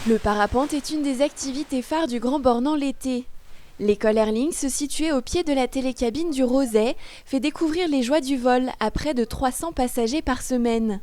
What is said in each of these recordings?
Le parapente est une des activités phares du Grand Bornand l'été. L'école Airlings, située au pied de la télécabine du Roset, fait découvrir les joies du vol à près de 300 passagers par semaine.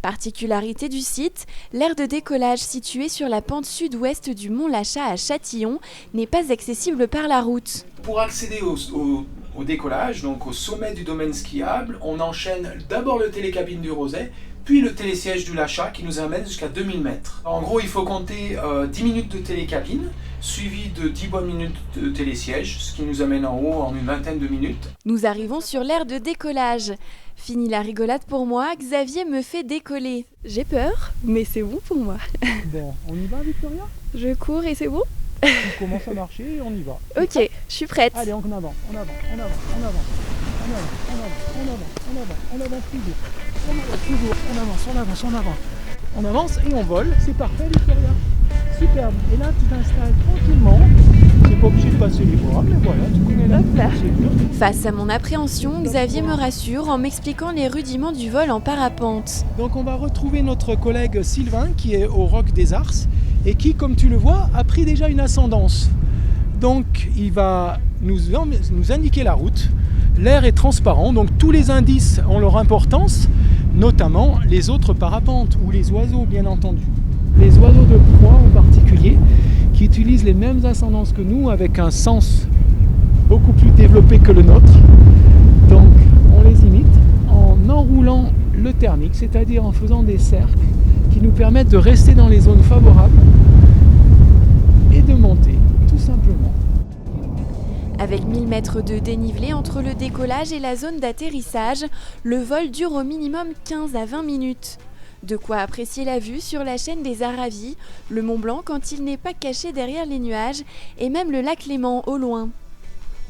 Particularité du site, l'aire de décollage située sur la pente sud-ouest du mont Lachat à Châtillon n'est pas accessible par la route. Pour accéder au décollage, donc au sommet du domaine skiable, on enchaîne d'abord le télécabine du Roset, puis le télésiège du Lachat qui nous amène jusqu'à 2000 mètres. En gros, il faut compter 10 minutes de télécabine, suivi de 10 bonnes minutes de télésiège, ce qui nous amène en haut en une vingtaine de minutes. Nous arrivons sur l'aire de décollage. Fini la rigolade pour moi, Xavier me fait décoller. J'ai peur, mais c'est bon pour moi. Bon, on y va Victoria? Je cours et c'est bon? On commence à marcher et on y va. Ok, je suis prête. Allez, en avant, en avant, en avant, en avant, en avant, en avant, en avant, en avant, on avance toujours. On avance toujours, on avance, on avance, on avance. On avance et on vole, c'est parfait Victoria. Superbe. Et là tu t'installes tranquillement. C'est pas obligé de passer les bras, mais voilà, tu connais la procédure. Face à mon appréhension, Xavier me rassure en m'expliquant les rudiments du vol en parapente. Donc on va retrouver notre collègue Sylvain qui est au Roc des Arces et qui, comme tu le vois, a pris déjà une ascendance. Donc il va nous indiquer la route. L'air est transparent, donc tous les indices ont leur importance, notamment les autres parapentes ou les oiseaux bien entendu. Les oiseaux de proie en particulier, qui utilisent les mêmes ascendances que nous avec un sens beaucoup plus développé que le nôtre. Donc on les imite en enroulant le thermique, c'est-à-dire en faisant des cercles qui nous permettent de rester dans les zones favorables et de monter, tout simplement. Avec 1000 mètres de dénivelé entre le décollage et la zone d'atterrissage, le vol dure au minimum 15 à 20 minutes. De quoi apprécier la vue sur la chaîne des Aravis, le Mont Blanc quand il n'est pas caché derrière les nuages, et même le lac Léman au loin.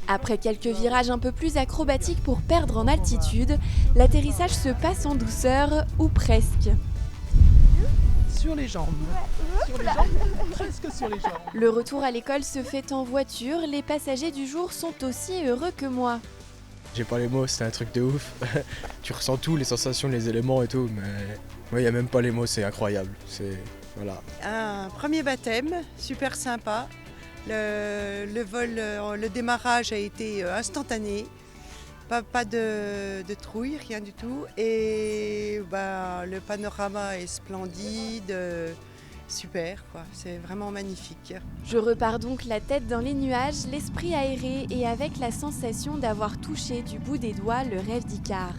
Après quelques virages un peu plus acrobatiques pour perdre en altitude, l'atterrissage se passe en douceur, ou presque. Sur les jambes. Sur les jambes, presque sur les jambes. Le retour à l'école se fait en voiture, les passagers du jour sont aussi heureux que moi. J'ai pas les mots, c'était un truc de ouf. Tu ressens tout, les sensations, les éléments et tout, mais moi, il n'y a même pas les mots, c'est incroyable. Voilà. Un premier baptême, super sympa. Le vol, le démarrage a été instantané. Pas de trouille, rien du tout. Et le panorama est splendide, super, quoi. C'est vraiment magnifique. Je repars donc la tête dans les nuages, l'esprit aéré et avec la sensation d'avoir touché du bout des doigts le rêve d'Icare.